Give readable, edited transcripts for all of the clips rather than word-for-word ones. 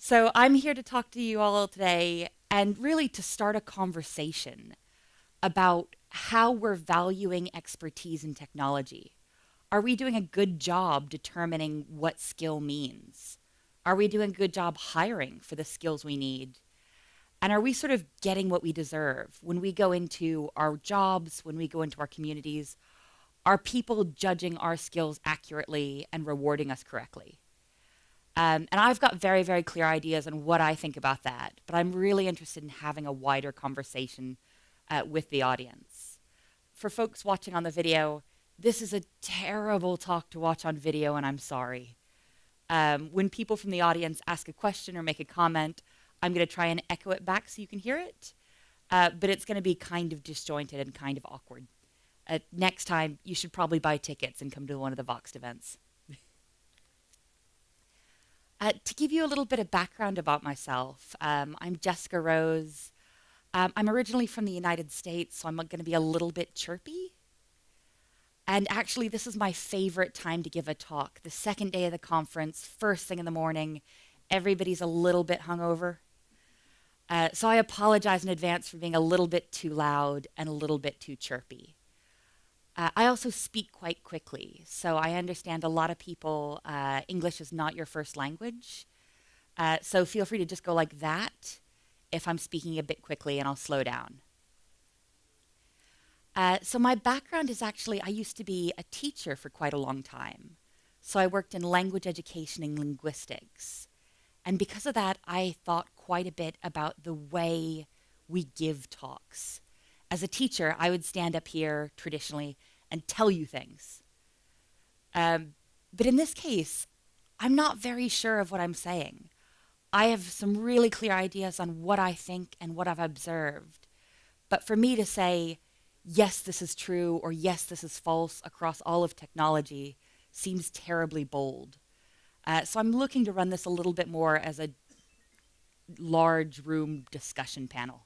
So I'm here to talk to you all today and really to start a conversation about how we're valuing expertise in technology. Are we doing a good job determining what skill means? Are we doing a good job hiring for the skills we need? And are we sort of getting what we deserve when we go into our jobs, when we go into our communities? Are people judging our skills accurately and rewarding us correctly? And I've got very, very clear ideas on what I think about that, but I'm really interested in having a wider conversation with the audience. For folks watching on the video, this is a terrible talk to watch on video, and I'm sorry. When people from the audience ask a question or make a comment, I'm going to try and echo it back so you can hear it, but it's going to be kind of disjointed and kind of awkward. Next time, you should probably buy tickets and come to one of the Voxxed events. To give you a little bit of background about myself, I'm Jessica Rose. I'm originally from the United States, so I'm going to be a little bit chirpy. And actually, this is my favorite time to give a talk. The second day of the conference, first thing in the morning, everybody's a little bit hungover. So I apologize in advance for being a little bit too loud and a little bit too chirpy. I also speak quite quickly, so I understand a lot of people, English is not your first language. So feel free to just go like that if I'm speaking a bit quickly, and I'll slow down. So my background is actually, I used to be a teacher for quite a long time. So I worked in language education and linguistics. And because of that, I thought quite a bit about the way we give talks. As a teacher, I would stand up here traditionally and tell you things. But in this case, I'm not very sure of what I'm saying. I have some really clear ideas on what I think and what I've observed. But for me to say, yes, this is true, or yes, this is false across all of technology seems terribly bold. So I'm looking to run this a little bit more as a large room discussion panel.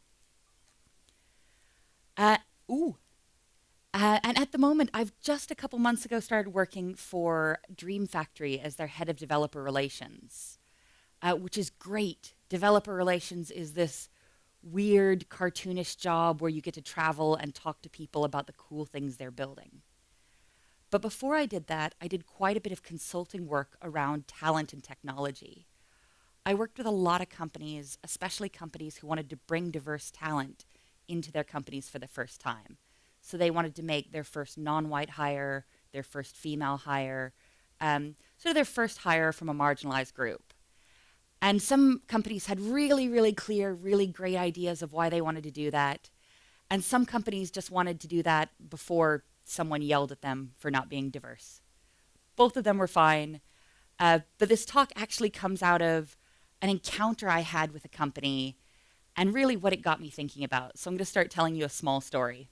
And at the moment, I've just a couple months ago started working for Dream Factory as their head of developer relations, which is great. Developer relations is this weird, cartoonish job where you get to travel and talk to people about the cool things they're building. But before I did that, I did quite a bit of consulting work around talent and technology. I worked with a lot of companies, especially companies who wanted to bring diverse talent into their companies for the first time. So they wanted to make their first non-white hire, their first female hire, sort of their first hire from a marginalized group. And some companies had really, really clear, really great ideas of why they wanted to do that. And some companies just wanted to do that before someone yelled at them for not being diverse. Both of them were fine. But this talk actually comes out of an encounter I had with a company and really what it got me thinking about. So I'm going to start telling you a small story.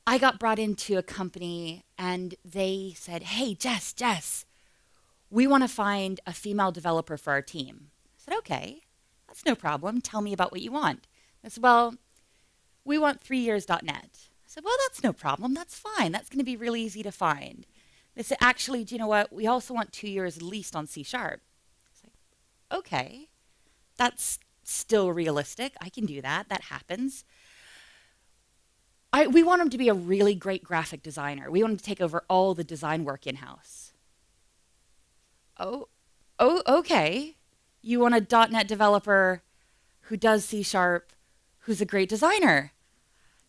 I got brought into a company and they said, hey, Jess, we want to find a female developer for our team. I said, okay, that's no problem. Tell me about what you want. I said, well, we want 3 years .NET. I said, well, that's no problem. That's fine. That's going to be really easy to find. They said, actually, do you know what? We also want 2 years at least on C#. I was like, okay, that's still realistic. I can do that. That happens. We want him to be a really great graphic designer. We want him to take over all the design work in-house. Oh, okay. You want a .NET developer who does C#, who's a great designer.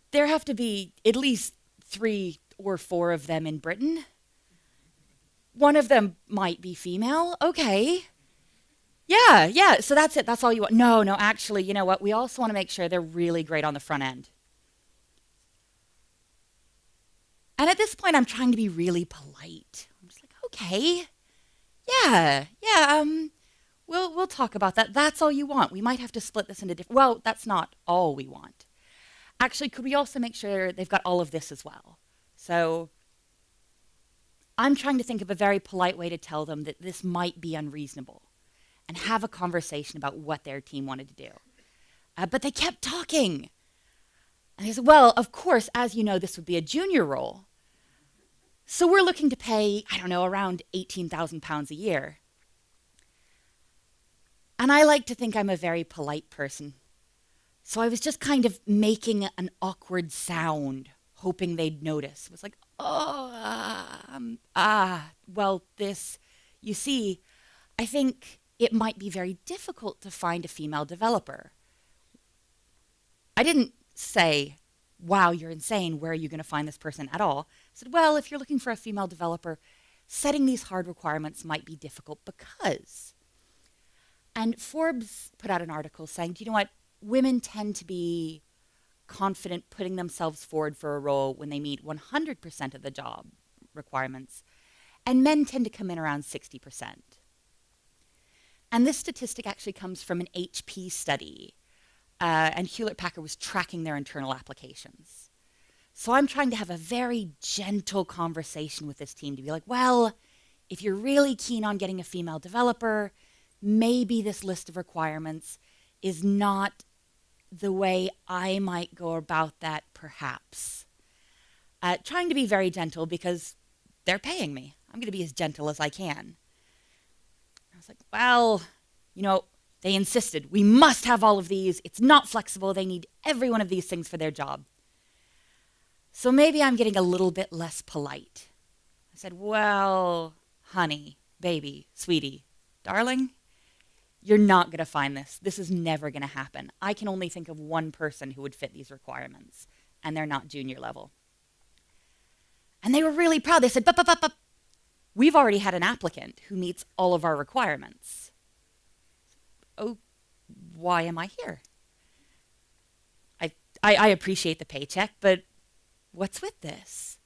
There have to be at least 3 or 4 of them in Britain. One of them might be female. Okay. Yeah. So that's it. That's all you want. No, actually, you know what? We also want to make sure they're really great on the front end. And at this point, I'm trying to be really polite. I'm just like, okay, yeah, we'll talk about that. That's all you want. We might have to split this into different. Well, that's not all we want. Actually, could we also make sure they've got all of this as well? So I'm trying to think of a very polite way to tell them that this might be unreasonable and have a conversation about what their team wanted to do. But they kept talking. And they said, well, of course, as you know, this would be a junior role. So we're looking to pay, I don't know, around £18,000 a year. And I like to think I'm a very polite person. So I was just kind of making an awkward sound, hoping they'd notice. It was like, well, this, you see, I think it might be very difficult to find a female developer. I didn't say, wow, you're insane. Where are you going to find this person at all? I said, well, if you're looking for a female developer, setting these hard requirements might be difficult because. And Forbes put out an article saying, do you know what? Women tend to be confident putting themselves forward for a role when they meet 100% of the job requirements, and men tend to come in around 60%. And this statistic actually comes from an HP study, and Hewlett-Packard was tracking their internal applications. So I'm trying to have a very gentle conversation with this team to be like, well, if you're really keen on getting a female developer, maybe this list of requirements is not the way I might go about that, perhaps. Trying to be very gentle because they're paying me. I'm going to be as gentle as I can. I was like, well, they insisted, we must have all of these. It's not flexible. They need every one of these things for their job. So maybe I'm getting a little bit less polite. I said, well, honey, baby, sweetie, darling, you're not going to find this. This is never going to happen. I can only think of one person who would fit these requirements, and they're not junior level. And they were really proud. They said, but, we've already had an applicant who meets all of our requirements. Oh, why am I here? I appreciate the paycheck, but what's with this?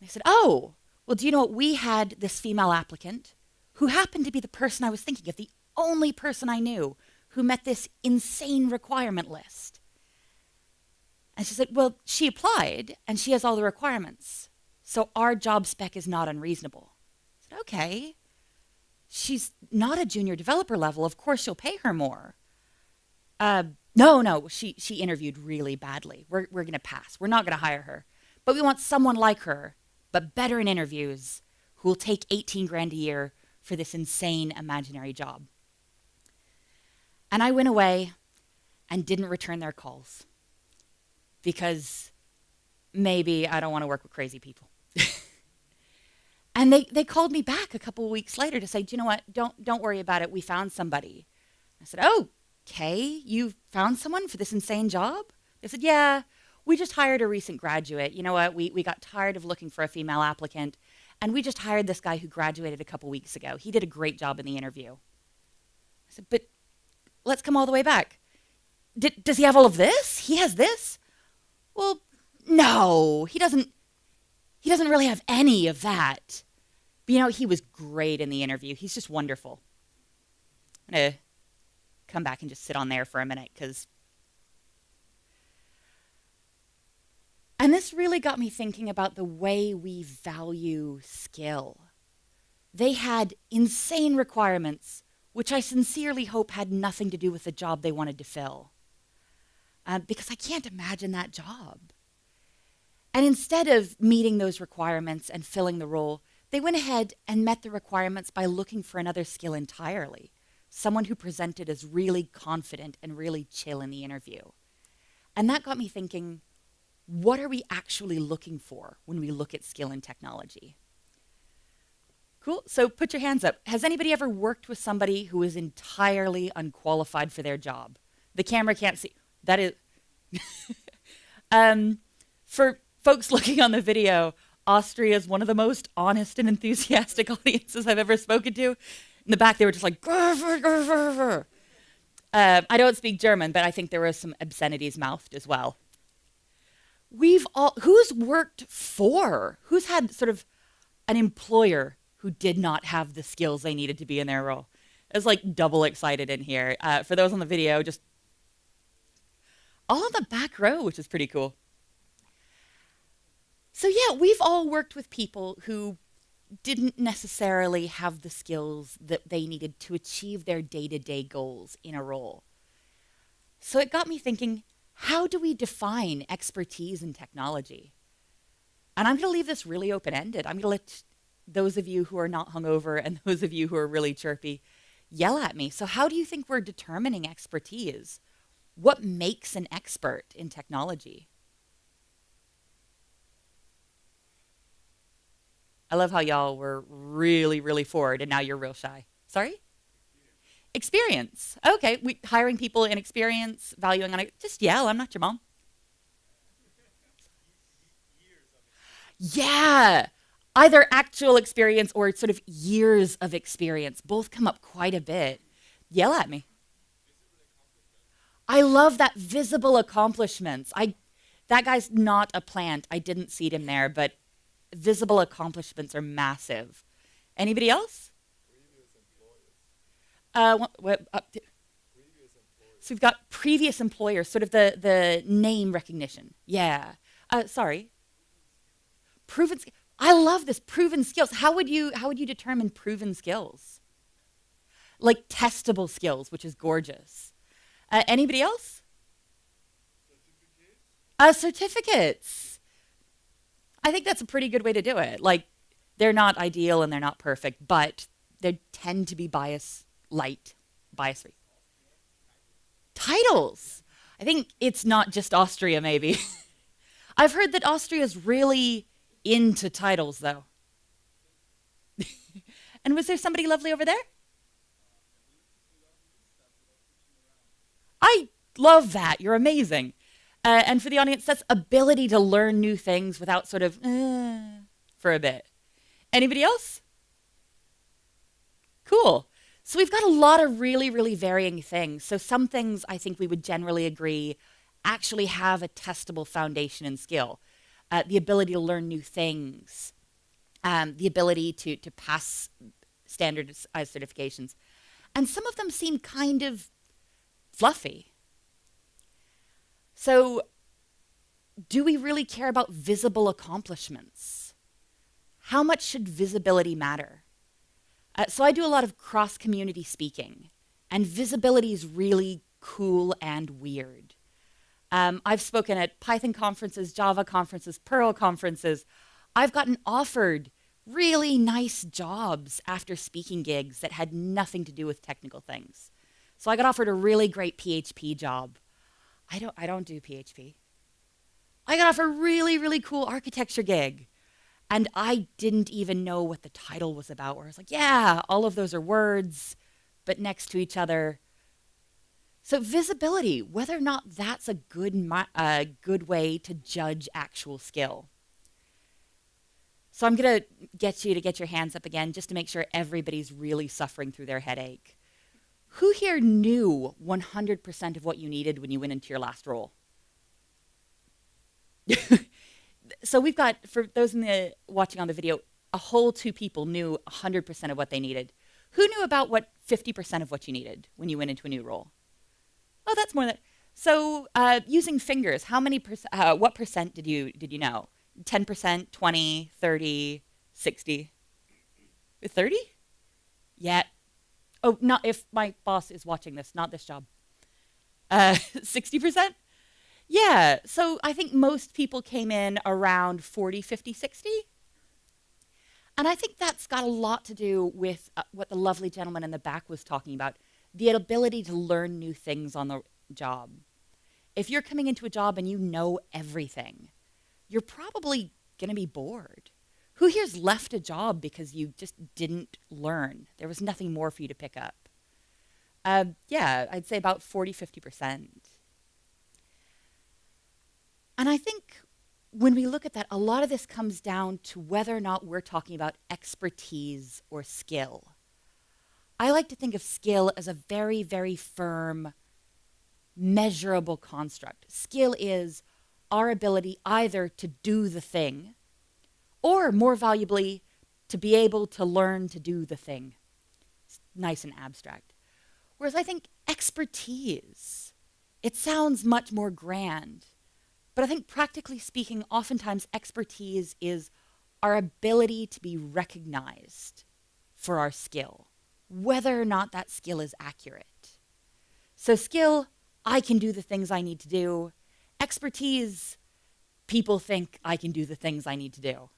And they said, oh, well, do you know what? We had this female applicant who happened to be the person I was thinking of, the only person I knew who met this insane requirement list. And she said, well, she applied and she has all the requirements. So our job spec is not unreasonable. I said, okay. She's not a junior developer level. Of course you'll pay her more. No, she interviewed really badly. We're going to pass. We're not going to hire her. But we want someone like her, but better in interviews, who will take 18 grand a year for this insane imaginary job. And I went away and didn't return their calls because maybe I don't want to work with crazy people. And they called me back a couple of weeks later to say, do you know what? Don't worry about it. We found somebody. I said, oh, okay. You found someone for this insane job? They said, yeah, we just hired a recent graduate. You know what? We got tired of looking for a female applicant, and we just hired this guy who graduated a couple weeks ago. He did a great job in the interview. I said, but let's come all the way back. Does he have all of this? He has this? Well, no, he doesn't really have any of that. But, he was great in the interview. He's just wonderful. I'm going to come back and just sit on there for a minute and this really got me thinking about the way we value skill. They had insane requirements, which I sincerely hope had nothing to do with the job they wanted to fill. Because I can't imagine that job. And instead of meeting those requirements and filling the role, they went ahead and met the requirements by looking for another skill entirely. Someone who presented as really confident and really chill in the interview. And that got me thinking, what are we actually looking for when we look at skill in technology? Cool. So put your hands up. Has anybody ever worked with somebody who is entirely unqualified for their job? The camera can't see. That is... For folks looking on the video, Austria is one of the most honest and enthusiastic audiences I've ever spoken to. In the back, they were just like, grr, grr, grr, grr, grr. I don't speak German, but I think there were some obscenities mouthed as well. Who's worked for? Who's had sort of an employer who did not have the skills they needed to be in their role? It's like double excited in here. For those on the video, just all in the back row, which is pretty cool. So yeah, we've all worked with people who didn't necessarily have the skills that they needed to achieve their day-to-day goals in a role. So it got me thinking, how do we define expertise in technology? And I'm going to leave this really open-ended. I'm going to let those of you who are not hungover and those of you who are really chirpy Yell at me. So, how do you think we're determining expertise? What makes an expert in technology? I love how y'all were really, really forward and now you're real shy. Sorry? Experience. Okay, we hiring people in experience, valuing on it. Just yell. I'm not your mom. Yeah. Either actual experience or sort of years of experience. Both come up quite a bit. Yell at me. I love that visible accomplishments. I that guy's not a plant. I didn't see him there, but visible accomplishments are massive. Anybody else? So we've got previous employers, sort of the name recognition. Yeah. Sorry. Proven. I love this proven skills. How would you determine proven skills? Like testable skills, which is gorgeous. Anybody else? Certificates. I think that's a pretty good way to do it. Like they're not ideal and they're not perfect, but they tend to be bias free. Titles. I think it's not just Austria, maybe. I've heard that Austria is really into titles, though. And was there somebody lovely over there? I love that. You're amazing. And for the audience, that's ability to learn new things without sort of for a bit. Anybody else? Cool. So we've got a lot of really, really varying things. So some things I think we would generally agree actually have a testable foundation and skill. The ability to learn new things, the ability to pass standardized certifications. And some of them seem kind of fluffy. So do we really care about visible accomplishments? How much should visibility matter? So I do a lot of cross-community speaking, and visibility is really cool and weird. I've spoken at Python conferences, Java conferences, Perl conferences. I've gotten offered really nice jobs after speaking gigs that had nothing to do with technical things. So I got offered a really great PHP job. I don't do PHP. I got offered a really, really cool architecture gig. And I didn't even know what the title was about, where I was like, yeah, all of those are words, but next to each other. So visibility, whether or not that's a good way to judge actual skill. So I'm going to get you to get your hands up again just to make sure everybody's really suffering through their headache. Who here knew 100% of what you needed when you went into your last role? So we've got, for those watching on the video, a whole two people knew 100% of what they needed. Who knew about 50% of what you needed when you went into a new role? Oh, that's more than. So using fingers, what percent did you know? 10%, 20, 30, 60? 30? Yeah. Oh, not if my boss is watching this, not this job. 60%? Yeah, so I think most people came in around 40, 50, 60. And I think that's got a lot to do with what the lovely gentleman in the back was talking about, the ability to learn new things on the job. If you're coming into a job and you know everything, you're probably going to be bored. Who here's left a job because you just didn't learn? There was nothing more for you to pick up. Yeah, I'd say about 40, 50%. And I think when we look at that, a lot of this comes down to whether or not we're talking about expertise or skill. I like to think of skill as a very, very firm, measurable construct. Skill is our ability either to do the thing or, more valuably, to be able to learn to do the thing. It's nice and abstract. Whereas I think expertise, it sounds much more grand. But I think practically speaking, oftentimes expertise is our ability to be recognized for our skill, whether or not that skill is accurate. So skill, I can do the things I need to do. Expertise, people think I can do the things I need to do.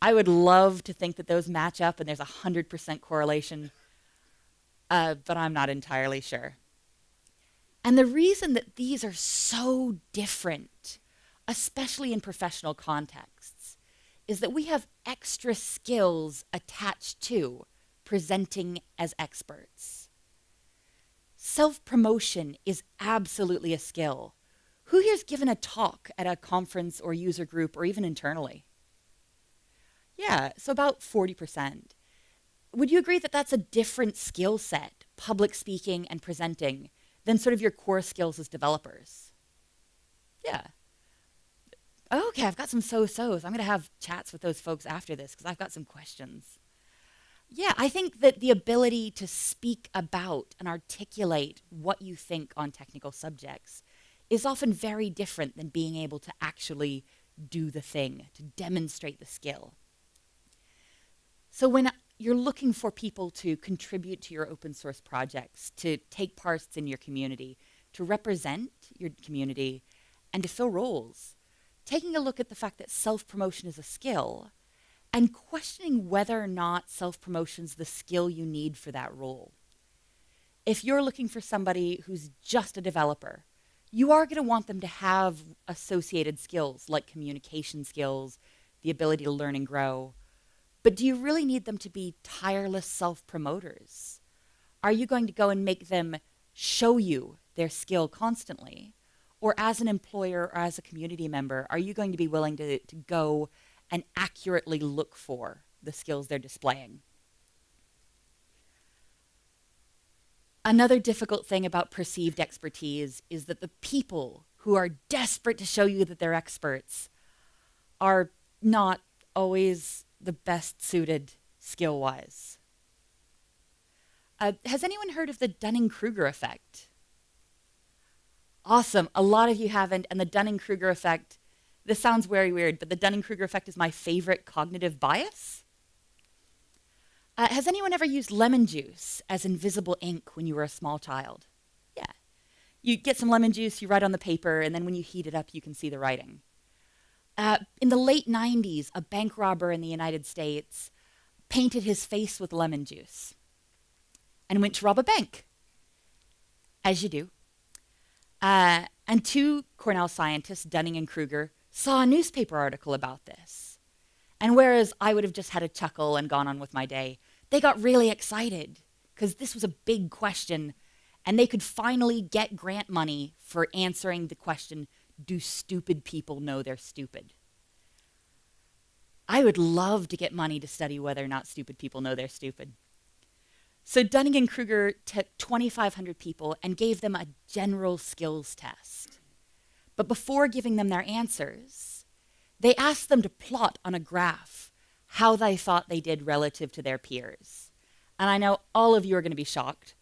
I would love to think that those match up and there's 100% correlation. but I'm not entirely sure. And the reason that these are so different, especially in professional contexts, is that we have extra skills attached to presenting as experts. Self-promotion is absolutely a skill. Who here's given a talk at a conference or user group or even internally? Yeah, so about 40%. Would you agree that that's a different skill set, public speaking and presenting, than sort of your core skills as developers? Yeah. Okay, I've got some so-sos. I'm going to have chats with those folks after this because I've got some questions. Yeah, I think that the ability to speak about and articulate what you think on technical subjects is often very different than being able to actually do the thing, to demonstrate the skill. So when you're looking for people to contribute to your open source projects, to take parts in your community, to represent your community, and to fill roles, taking a look at the fact that self-promotion is a skill and questioning whether or not self-promotion is the skill you need for that role. If you're looking for somebody who's just a developer, you are going to want them to have associated skills like communication skills, the ability to learn and grow. But do you really need them to be tireless self-promoters? Are you going to go and make them show you their skill constantly? Or as an employer or as a community member, are you going to be willing to go and accurately look for the skills they're displaying? Another difficult thing about perceived expertise is that the people who are desperate to show you that they're experts are not always the best suited skill-wise. Has anyone heard of the Dunning-Kruger effect? Awesome. A lot of you haven't. And the Dunning-Kruger effect, this sounds very weird, but the Dunning-Kruger effect is my favorite cognitive bias. Has anyone ever used lemon juice as invisible ink when you were a small child? Yeah. You get some lemon juice, you write on the paper, and then when you heat it up, you can see the writing. In the late 90s, a bank robber in the United States painted his face with lemon juice and went to rob a bank, as you do. And two Cornell scientists, Dunning and Kruger, saw a newspaper article about this. And whereas I would have just had a chuckle and gone on with my day, they got really excited because this was a big question and they could finally get grant money for answering the question, do stupid people know they're stupid? I would love to get money to study whether or not stupid people know they're stupid. So Dunning and Kruger took 2,500 people and gave them a general skills test. But before giving them their answers, they asked them to plot on a graph how they thought they did relative to their peers. And I know all of you are going to be shocked.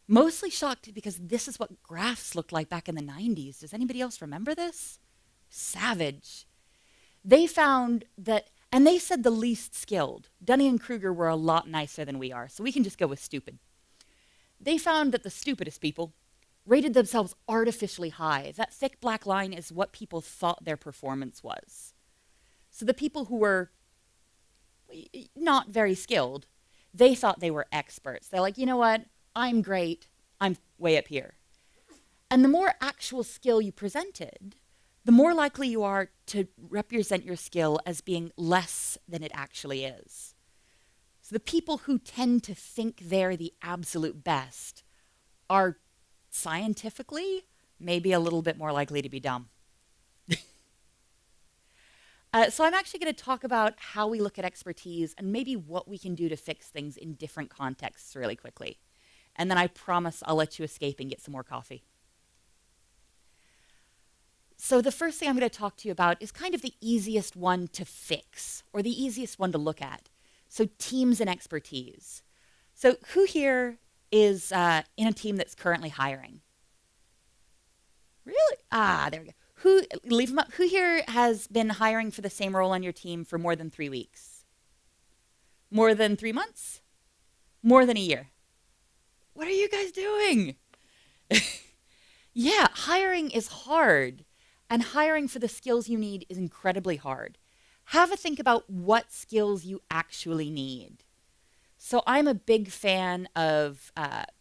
Mostly shocked because this is what graphs looked like back in the 90s. Does anybody else remember this? Savage. They found that, and they said the least skilled. Dunning and Kruger were a lot nicer than we are, so we can just go with stupid. They found that the stupidest people rated themselves artificially high. That thick black line is what people thought their performance was. So the people who were not very skilled, they thought they were experts. They're like, you know what? I'm great. I'm way up here. And the more actual skill you presented, the more likely you are to represent your skill as being less than it actually is. So the people who tend to think they're the absolute best are scientifically maybe a little bit more likely to be dumb. So I'm actually going to talk about how we look at expertise and maybe what we can do to fix things in different contexts really quickly. And then I promise I'll let you escape and get some more coffee. So the first thing I'm going to talk to you about is kind of the easiest one to fix, or the easiest one to look at. So teams and expertise. So who here is in a team that's currently hiring? Really? There we go. Leave them up. Who here has been hiring for the same role on your team for more than 3 weeks? More than 3 months? More than a year? What are you guys doing? Yeah, hiring is hard. And hiring for the skills you need is incredibly hard. Have a think about what skills you actually need. So I'm a big fan of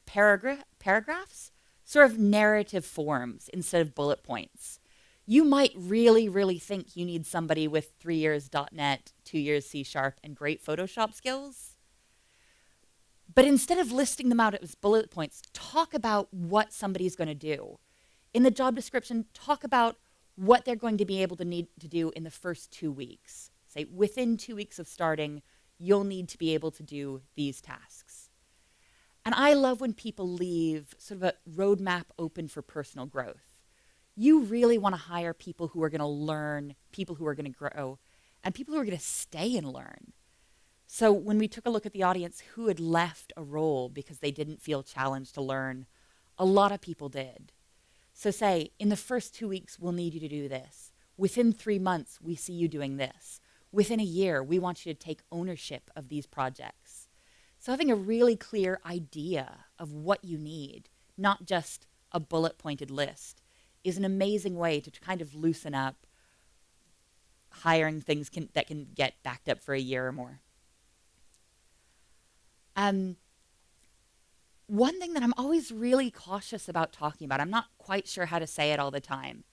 paragraphs, sort of narrative forms instead of bullet points. You might really, really think you need somebody with 3 years .NET, 2 years C Sharp, and great Photoshop skills. But instead of listing them out as bullet points, talk about what somebody's going to do. In the job description, talk about what they're going to be able to need to do in the first 2 weeks. Say, within 2 weeks of starting, you'll need to be able to do these tasks. And I love when people leave sort of a roadmap open for personal growth. You really want to hire people who are going to learn, people who are going to grow, and people who are going to stay and learn. So when we took a look at the audience who had left a role because they didn't feel challenged to learn, a lot of people did. So say, in the first 2 weeks, we'll need you to do this. Within 3 months, we see you doing this. Within a year, we want you to take ownership of these projects. So having a really clear idea of what you need, not just a bullet-pointed list, is an amazing way to kind of loosen up hiring things that can get backed up for a year or more. One thing that I'm always really cautious about talking about, I'm not quite sure how to say it all the time,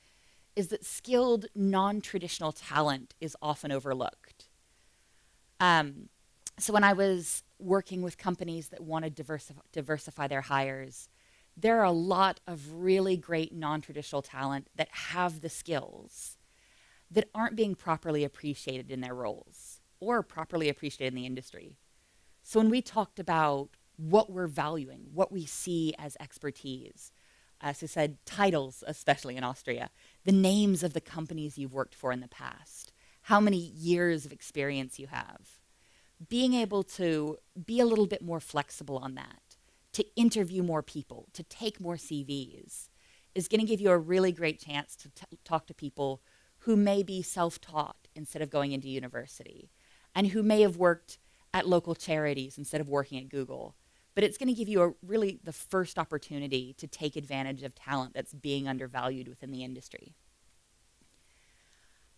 is that skilled, non-traditional talent is often overlooked. So when I was working with companies that want to diversify their hires, there are a lot of really great non-traditional talent that have the skills that aren't being properly appreciated in their roles or properly appreciated in the industry. So when we talked about what we're valuing, what we see as expertise, as I said, titles, especially in Austria, the names of the companies you've worked for in the past, how many years of experience you have, being able to be a little bit more flexible on that, to interview more people, to take more CVs, is going to give you a really great chance to talk to people who may be self-taught instead of going into university, and who may have worked at local charities instead of working at Google. But it's going to give you really the first opportunity to take advantage of talent that's being undervalued within the industry.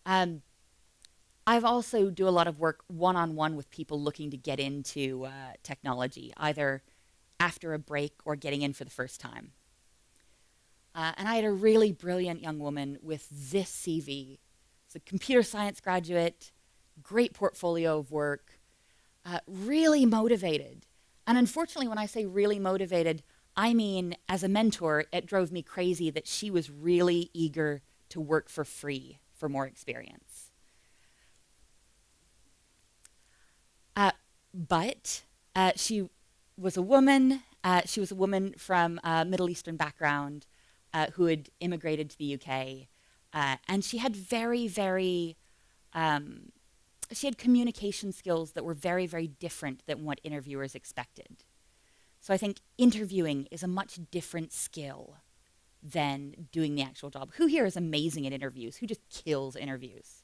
I've also do a lot of work one-on-one with people looking to get into technology, either after a break or getting in for the first time. And I had a really brilliant young woman with this CV. She's a computer science graduate, great portfolio of work, really motivated. And unfortunately, when I say really motivated, I mean, as a mentor, it drove me crazy that she was really eager to work for free for more experience. But she was a woman. She was a woman from a Middle Eastern background who had immigrated to the UK. And she had she had communication skills that were very, very different than what interviewers expected. So I think interviewing is a much different skill than doing the actual job. Who here is amazing at interviews? Who just kills interviews?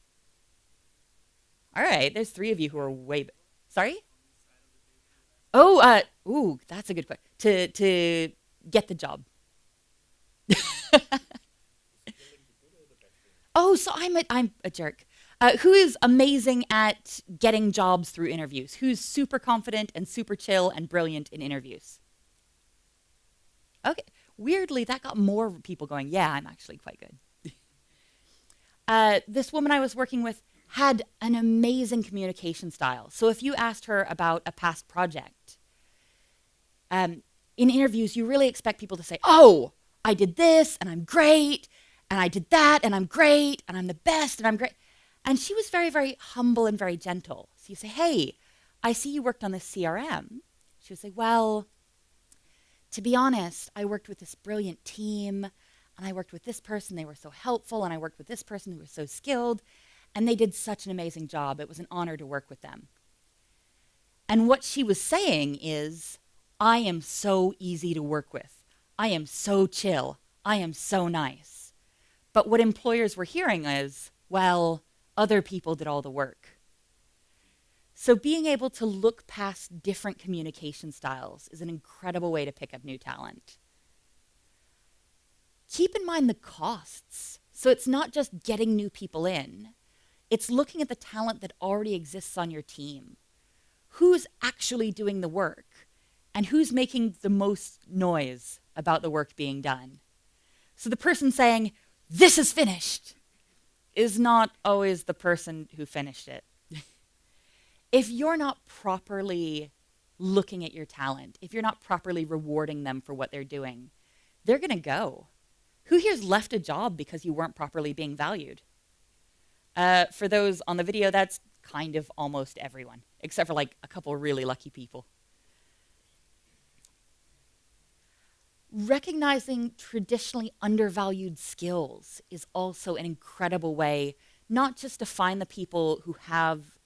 All right, there's 3 of you who are way... Sorry? Oh, that's a good question. To get the job. Oh, so I'm a jerk. Who is amazing at getting jobs through interviews? Who's super confident and super chill and brilliant in interviews? Okay. Weirdly, that got more people going, yeah, I'm actually quite good. This woman I was working with had an amazing communication style. So if you asked her about a past project, in interviews, you really expect people to say, oh, I did this, and I'm great, and I did that, and I'm great, and I'm the best, and I'm great. And she was very, very humble and very gentle. So you say, hey, I see you worked on this CRM. She would say, well, to be honest, I worked with this brilliant team, and I worked with this person. They were so helpful, and I worked with this person who was so skilled, and they did such an amazing job. It was an honor to work with them. And what she was saying is, I am so easy to work with. I am so chill. I am so nice. But what employers were hearing is, well, other people did all the work. So being able to look past different communication styles is an incredible way to pick up new talent. Keep in mind the costs. So it's not just getting new people in. It's looking at the talent that already exists on your team. who's actually doing the work and who's making the most noise about the work being done. So the person saying, "This is finished," is not always the person who finished it. If you're not properly looking at your talent, if you're not properly rewarding them for what they're doing, they're going to go. Who here's left a job because you weren't properly being valued? For those on the video, that's kind of almost everyone, except for like a couple really lucky people. Recognizing traditionally undervalued skills is also an incredible way, not just to find the people who have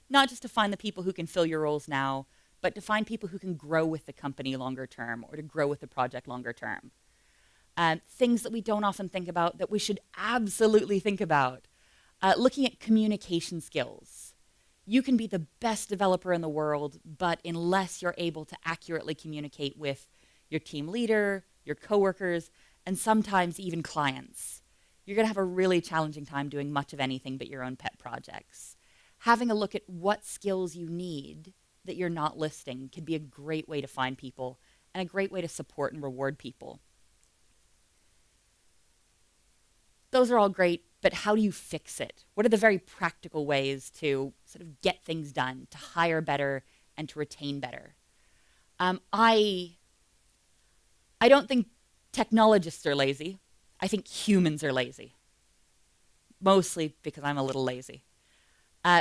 not just to find the people who can fill your roles now, but to find people who can grow with the company longer term or to grow with the project longer term. Things that we don't often think about that we should absolutely think about. Looking at communication skills. You can be the best developer in the world, but unless you're able to accurately communicate with your team leader, your coworkers, and sometimes even clients, you're going to have a really challenging time doing much of anything but your own pet projects. Having a look at what skills you need that you're not listing can be a great way to find people and a great way to support and reward people. Those are all great, but how do you fix it? What are the very practical ways to sort of get things done, to hire better and to retain better? I don't think technologists are lazy. I think humans are lazy, mostly because I'm a little lazy.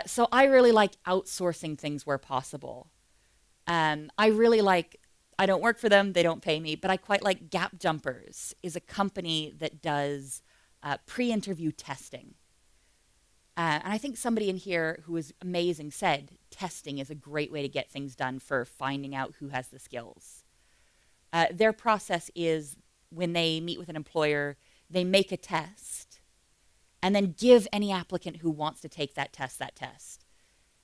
So I really like outsourcing things where possible. I don't work for them, they don't pay me, but I quite like Gap Jumpers is a company that does pre-interview testing. And I think somebody in here who was amazing said testing is a great way to get things done for finding out who has the skills. Their process is when they meet with an employer, they make a test and then give any applicant who wants to take that test.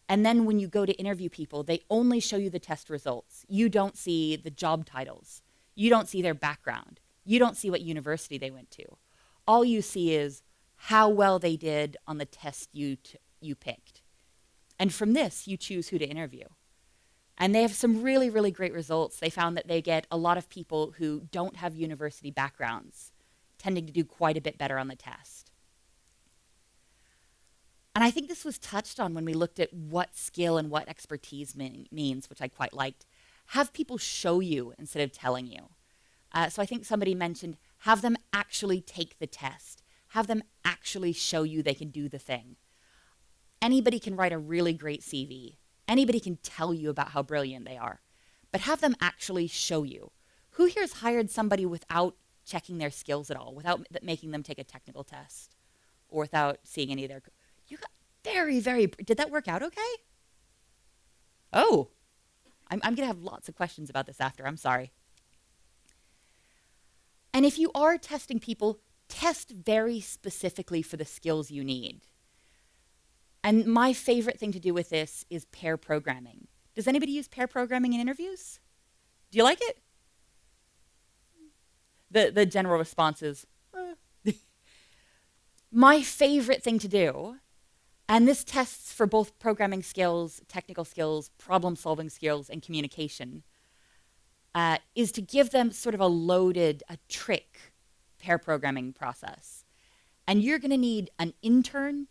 And then when you go to interview people, they only show you the test results. You don't see the job titles. You don't see their background. You don't see what university they went to. All you see is how well they did on the test you picked. And from this, you choose who to interview. And they have some really, really great results. They found that they get a lot of people who don't have university backgrounds tending to do quite a bit better on the test. And I think this was touched on when we looked at what skill and what expertise means, which I quite liked. Have people show you instead of telling you. So I think somebody mentioned have them actually take the test. Have them actually show you they can do the thing. Anybody can write a really great CV. Anybody can tell you about how brilliant they are. But have them actually show you. Who here has hired somebody without checking their skills at all, without making them take a technical test, or without seeing any of their... You got very, very... Did that work out okay? Oh. I'm going to have lots of questions about this after. I'm sorry. And if you are testing people, test very specifically for the skills you need. And my favorite thing to do with this is pair programming. Does anybody use pair programming in interviews? Do you like it? The general response is, My favorite thing to do, and this tests for both programming skills, technical skills, problem-solving skills, and communication, is to give them sort of a trick pair programming process. And you're going to need an intern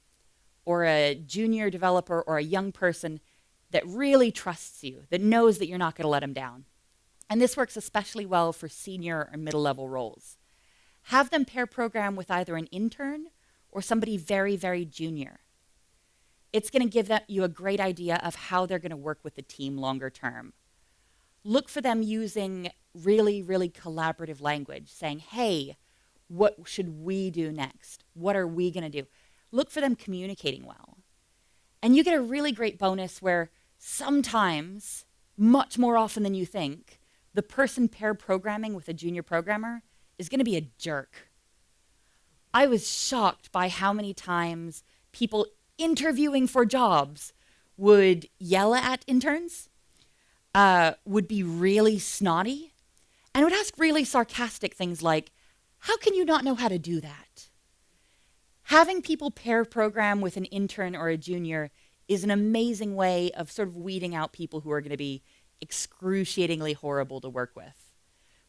or a junior developer or a young person that really trusts you, that knows that you're not going to let them down. And this works especially well for senior or middle-level roles. Have them pair program with either an intern or somebody very, very junior. It's going to give you a great idea of how they're going to work with the team longer term. Look for them using really, really collaborative language, saying, hey, what should we do next? What are we going to do? Look for them communicating well. And you get a really great bonus where sometimes, much more often than you think, the person pair programming with a junior programmer is going to be a jerk. I was shocked by how many times people interviewing for jobs would yell at interns, would be really snotty, and would ask really sarcastic things like, how can you not know how to do that? Having people pair program with an intern or a junior is an amazing way of sort of weeding out people who are going to be excruciatingly horrible to work with.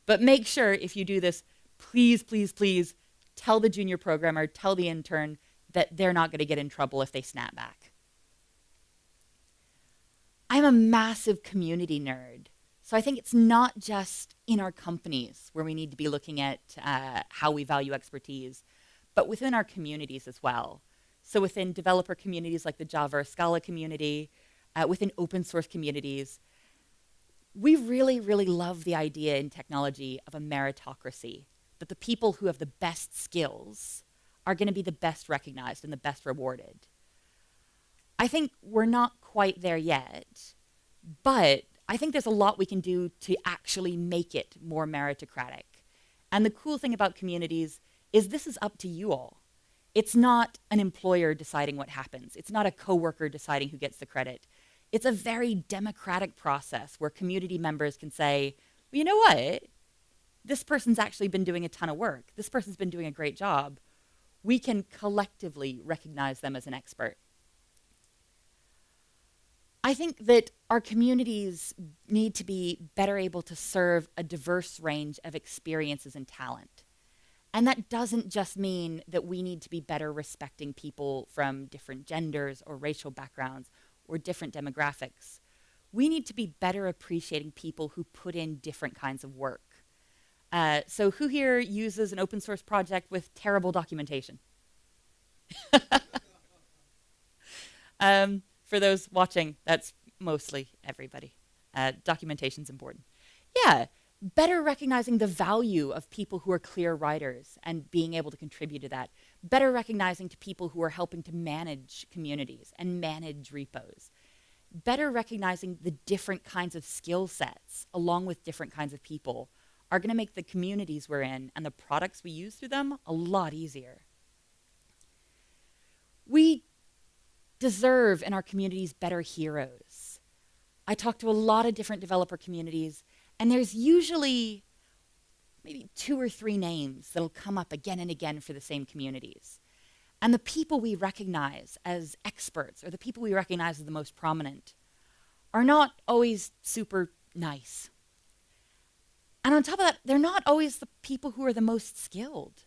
But make sure if you do this, please, please, please tell the junior programmer, tell the intern that they're not going to get in trouble if they snap back. I'm a massive community nerd. So I think it's not just in our companies where we need to be looking at how we value expertise, but within our communities as well. So within developer communities like the Java or Scala community, within open source communities, we really, really love the idea in technology of a meritocracy, that the people who have the best skills are going to be the best recognized and the best rewarded. I think we're not quite there yet, but I think there's a lot we can do to actually make it more meritocratic. And the cool thing about communities is this is up to you all. It's not an employer deciding what happens. It's not a coworker deciding who gets the credit. It's a very democratic process where community members can say, well, you know what? This person's actually been doing a ton of work. This person's been doing a great job. We can collectively recognize them as an expert. I think that our communities need to be better able to serve a diverse range of experiences and talent. And that doesn't just mean that we need to be better respecting people from different genders or racial backgrounds or different demographics. We need to be better appreciating people who put in different kinds of work. So who here uses an open source project with terrible documentation? For those watching, that's mostly everybody. Documentation's important. Yeah, better recognizing the value of people who are clear writers and being able to contribute to that. Better recognizing to people who are helping to manage communities and manage repos. Better recognizing the different kinds of skill sets along with different kinds of people are going to make the communities we're in and the products we use through them a lot easier. We deserve in our communities better heroes. I talk to a lot of different developer communities, and there's usually maybe 2 or 3 names that'll come up again and again for the same communities. And the people we recognize as experts, or the people we recognize as the most prominent, are not always super nice. And on top of that, they're not always the people who are the most skilled.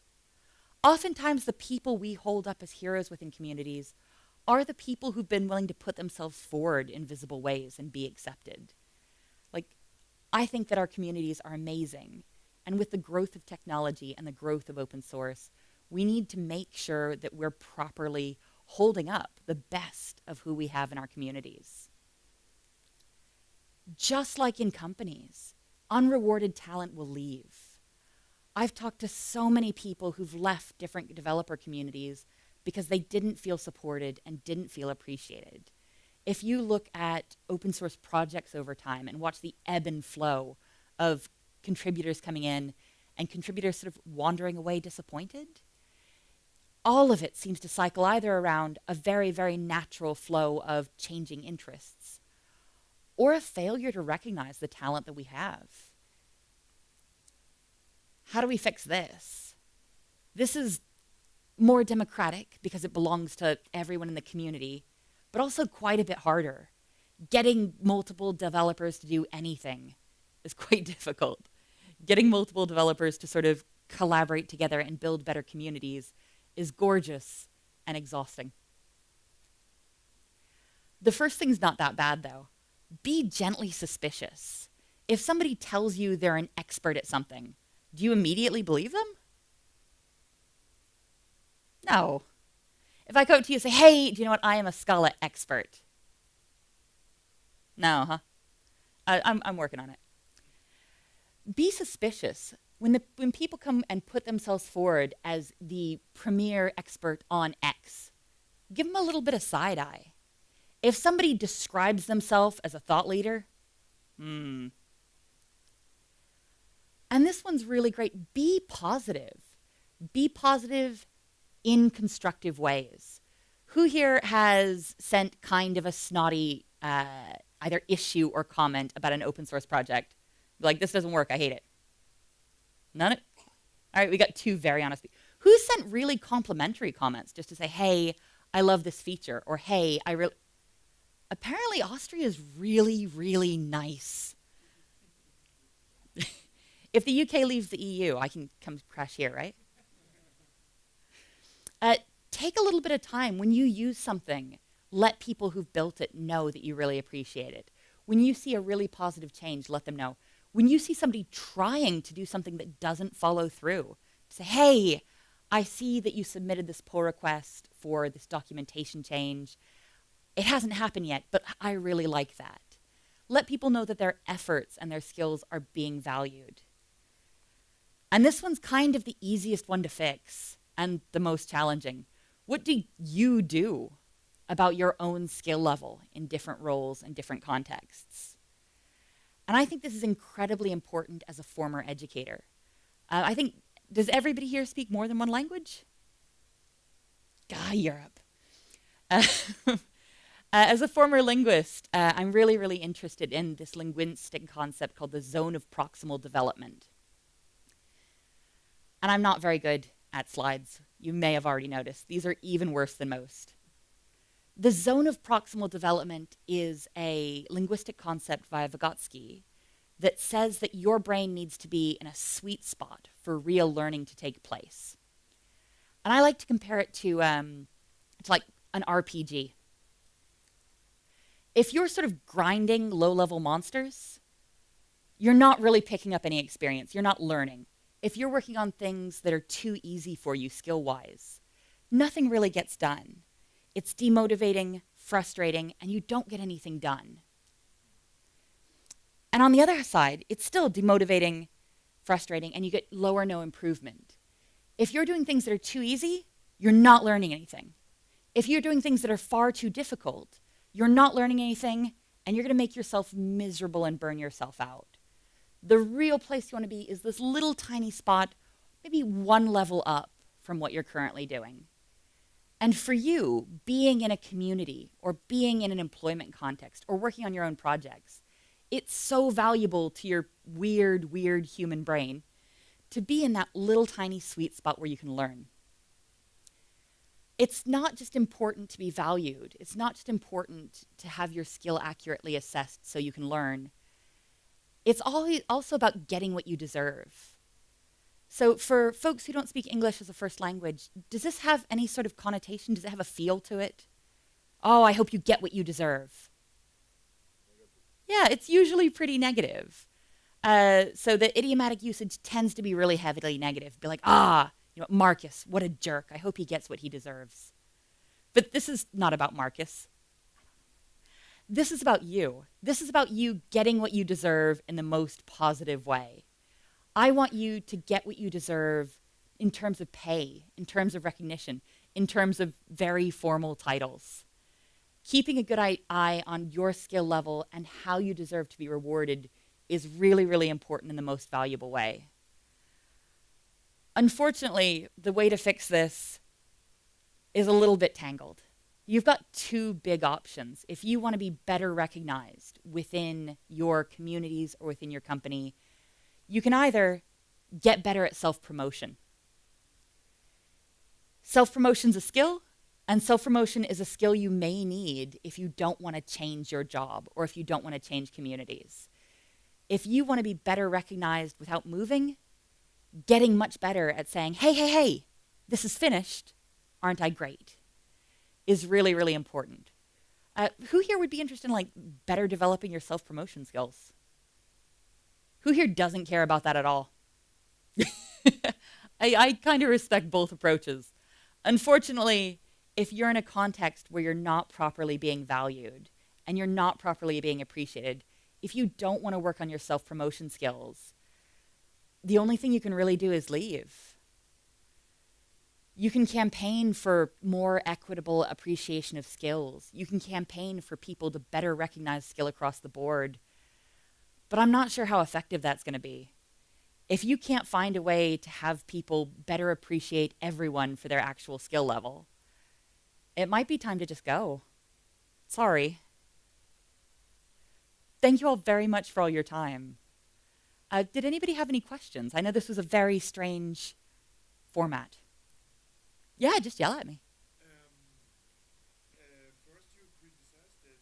Oftentimes, the people we hold up as heroes within communities are the people who've been willing to put themselves forward in visible ways and be accepted. Like, I think that our communities are amazing. And with the growth of technology and the growth of open source, we need to make sure that we're properly holding up the best of who we have in our communities. Just like in companies, unrewarded talent will leave. I've talked to so many people who've left different developer communities because they didn't feel supported and didn't feel appreciated. If you look at open source projects over time and watch the ebb and flow of contributors coming in and contributors sort of wandering away disappointed, all of it seems to cycle either around a very, very natural flow of changing interests or a failure to recognize the talent that we have. How do we fix this? This is more democratic because it belongs to everyone in the community, but also quite a bit harder. Getting multiple developers to do anything is quite difficult. Getting multiple developers to sort of collaborate together and build better communities is gorgeous and exhausting. The first thing's not that bad, though. Be gently suspicious. If somebody tells you they're an expert at something, do you immediately believe them? No. If I go up to you and say, hey, do you know what? I am a Scala expert. No, huh? I'm working on it. Be suspicious. When people come and put themselves forward as the premier expert on X, give them a little bit of side eye. If somebody describes themselves as a thought leader, And this one's really great. Be positive. Be positive in constructive ways. Who here has sent kind of a snotty either issue or comment about an open source project? Like, this doesn't work, I hate it. None? All right, we got 2 very honest people. Who sent really complimentary comments just to say, hey, I love this feature, or hey, I really... Apparently, Austria is really, really nice. If the UK leaves the EU, I can come crash here, right? Uh, Take a little bit of time when you use something. Let people who've built it know that you really appreciate it. When you see a really positive change, let them know. When you see somebody trying to do something that doesn't follow through, say, hey, I see that you submitted this pull request for this documentation change. It hasn't happened yet, but I really like that. Let people know that their efforts and their skills are being valued. And this one's kind of the easiest one to fix and the most challenging. What do you do about your own skill level in different roles and different contexts? And I think this is incredibly important as a former educator. I think, does everybody here speak more than one language? Europe. As a former linguist, I'm really, really interested in this linguistic concept called the zone of proximal development. And I'm not very good at slides. You may have already noticed. These are even worse than most. The zone of proximal development is a linguistic concept via Voxxed that says that your brain needs to be in a sweet spot for real learning to take place. And I like to compare it to like an RPG. If you're sort of grinding low-level monsters, you're not really picking up any experience. You're not learning. If you're working on things that are too easy for you skill-wise, nothing really gets done. It's demotivating, frustrating, and you don't get anything done. And on the other side, it's still demotivating, frustrating, and you get low or no improvement. If you're doing things that are too easy, you're not learning anything. If you're doing things that are far too difficult, you're not learning anything, and you're going to make yourself miserable and burn yourself out. The real place you want to be is this little tiny spot, maybe one level up from what you're currently doing. And for you, being in a community or being in an employment context or working on your own projects, it's so valuable to your weird, weird human brain to be in that little tiny sweet spot where you can learn. It's not just important to be valued. It's not just important to have your skill accurately assessed so you can learn. It's also about getting what you deserve. So for folks who don't speak English as a first language, does this have any sort of connotation? Does it have a feel to it? Oh, I hope you get what you deserve. Yeah, it's usually pretty negative. So the idiomatic usage tends to be really heavily negative. Be like, Marcus, what a jerk. I hope he gets what he deserves. But this is not about Marcus. This is about you. This is about you getting what you deserve in the most positive way. I want you to get what you deserve in terms of pay, in terms of recognition, in terms of very formal titles. Keeping a good eye on your skill level and how you deserve to be rewarded is really, really important in the most valuable way. Unfortunately, the way to fix this is a little bit tangled. You've got two big options. If you want to be better recognized within your communities or within your company, you can either get better at self-promotion. Self-promotion's a skill, and self-promotion is a skill you may need if you don't want to change your job or if you don't want to change communities. If you want to be better recognized without moving, getting much better at saying, hey, this is finished, aren't I great, is really, really important. Who here would be interested in better developing your self-promotion skills? Who here doesn't care about that at all? I kind of respect both approaches. Unfortunately, if you're in a context where you're not properly being valued and you're not properly being appreciated, if you don't want to work on your self-promotion skills, the only thing you can really do is leave. You can campaign for more equitable appreciation of skills. You can campaign for people to better recognize skill across the board. But I'm not sure how effective that's going to be. If you can't find a way to have people better appreciate everyone for their actual skill level, it might be time to just go. Sorry. Thank you all very much for all your time. Did anybody have any questions? I know this was a very strange format. Yeah, just yell at me. First, you criticized that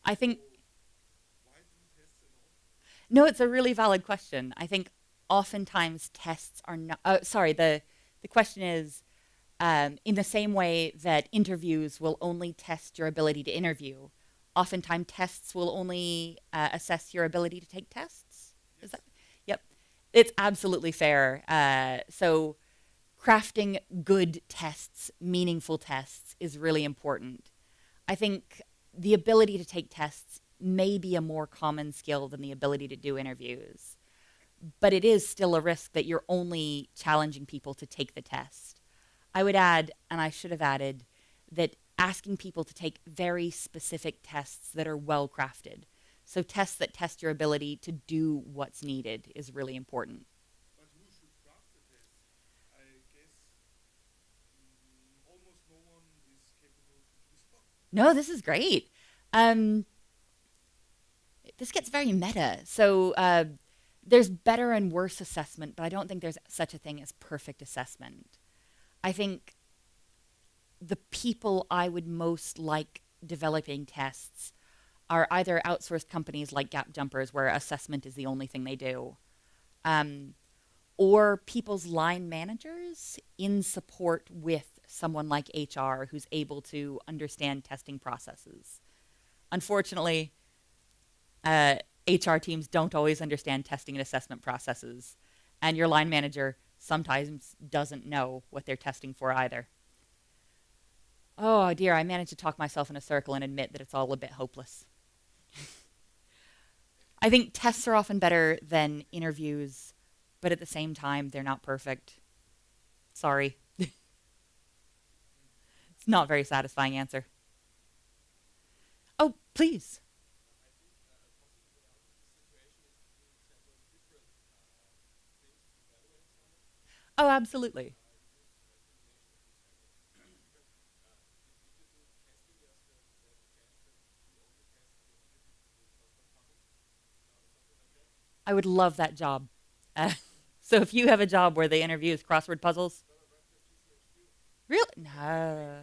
I think no, it's a really valid question. I think oftentimes tests are not. Sorry, the question is in the same way that interviews will only test your ability to interview. Oftentimes, tests will only assess your ability to take tests. Is that? Yep, it's absolutely fair. So crafting good tests, meaningful tests, is really important. I think the ability to take tests may be a more common skill than the ability to do interviews, but it is still a risk that you're only challenging people to take the test. I would add, and I should have added, that asking people to take very specific tests that are well crafted. So, tests that test your ability to do what's needed is really important. No, this is great. Um, this gets very meta. So, there's better and worse assessment, but I don't think there's such a thing as perfect assessment. I think the people I would most like developing tests are either outsourced companies like Gap Jumpers, where assessment is the only thing they do, um, or people's line managers in support with someone like HR who's able to understand testing processes. Unfortunately, uh, HR teams don't always understand testing and assessment processes, and your line manager sometimes doesn't know what they're testing for either. Oh dear, I managed to talk myself in a circle and admit that it's all a bit hopeless. I think tests are often better than interviews, but at the same time, they're not perfect. Sorry. It's not a very satisfying answer. Oh, please. Oh, absolutely. I would love that job. Uh, so if you have a job where the interview is crossword puzzles, really? No.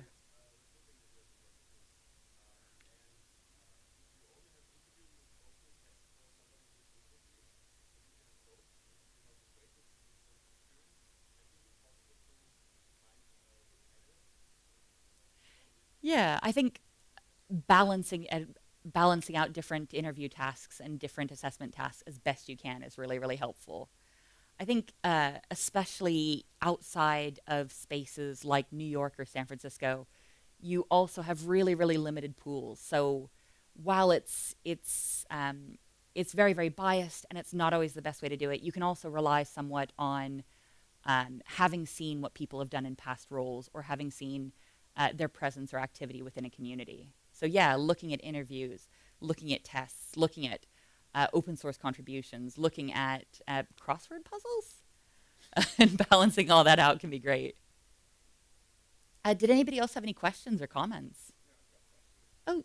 Yeah, I think balancing balancing out different interview tasks and different assessment tasks as best you can is really really helpful. I think especially outside of spaces like New York or San Francisco, you also have really really limited pools. So while it's very very biased and it's not always the best way to do it, you can also rely somewhat on having seen what people have done in past roles or having seen their presence or activity within a community. So, yeah, looking at interviews, looking at tests, looking at open source contributions, looking at crossword puzzles, and balancing all that out can be great. Did anybody else have any questions or comments? Oh,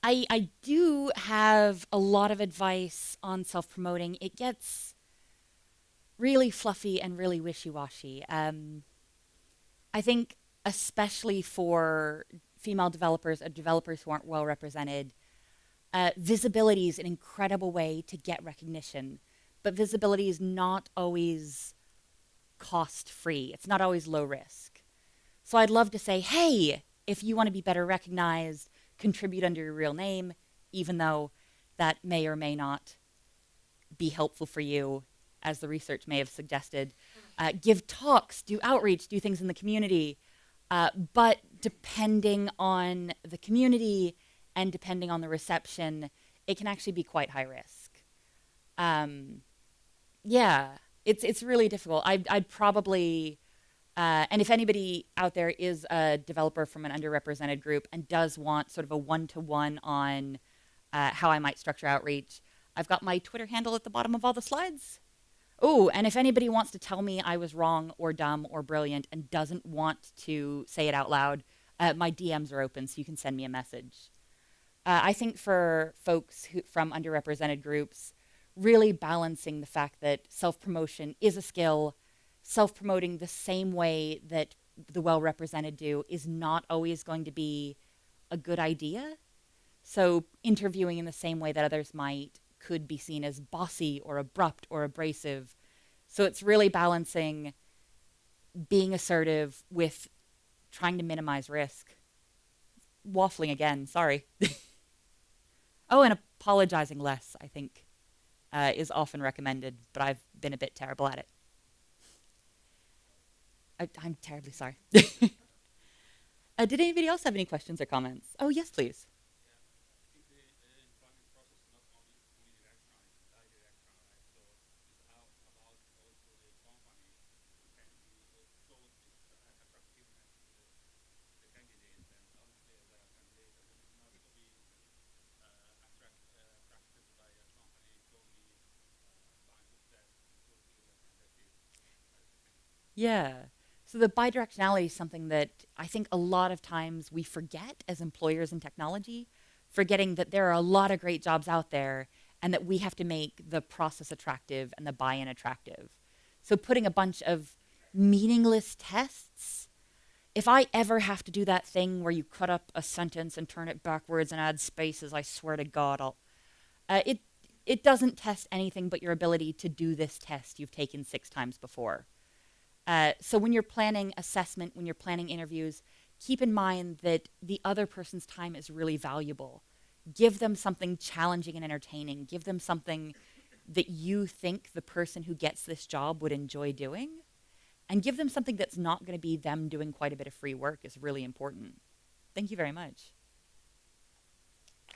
I do have a lot of advice on self promoting. It gets really fluffy and really wishy washy. I think, especially for female developers or developers who aren't well represented, visibility is an incredible way to get recognition. But visibility is not always cost free, it's not always low risk. So I'd love to say, hey, if you want to be better recognized, contribute under your real name, even though that may or may not be helpful for you, as the research may have suggested. Give talks, do outreach, do things in the community. But depending on the community and depending on the reception, it can actually be quite high risk. Um, yeah, it's really difficult. I'd probably and if anybody out there is a developer from an underrepresented group and does want sort of a one-to-one on how I might structure outreach, I've got my Twitter handle at the bottom of all the slides. Oh, and if anybody wants to tell me I was wrong or dumb or brilliant and doesn't want to say it out loud, My DMs are open, so you can send me a message. I think for folks from underrepresented groups, really balancing the fact that self promotion is a skill, self promoting the same way that the well represented do is not always going to be a good idea. So, interviewing in the same way that others might could be seen as bossy or abrupt or abrasive. So, it's really balancing being assertive with trying to minimize risk. Waffling again, sorry. Oh, and apologizing less, I think, is often recommended, but I've been a bit terrible at it. I'm terribly sorry. Did anybody else have any questions or comments? Oh, yes, please. Yeah. So the bidirectionality is something that I think a lot of times we forget as employers in technology, forgetting that there are a lot of great jobs out there and that we have to make the process attractive and the buy-in attractive. So putting a bunch of meaningless tests, if I ever have to do that thing where you cut up a sentence and turn it backwards and add spaces, I swear to God, it doesn't test anything but your ability to do this test you've taken 6 times before. So when you're planning assessment, when you're planning interviews, keep in mind that the other person's time is really valuable. Give them something challenging and entertaining. Give them something that you think the person who gets this job would enjoy doing. And give them something that's not going to be them doing quite a bit of free work is really important. Thank you very much.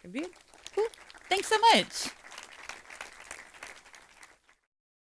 Cool. Thanks so much.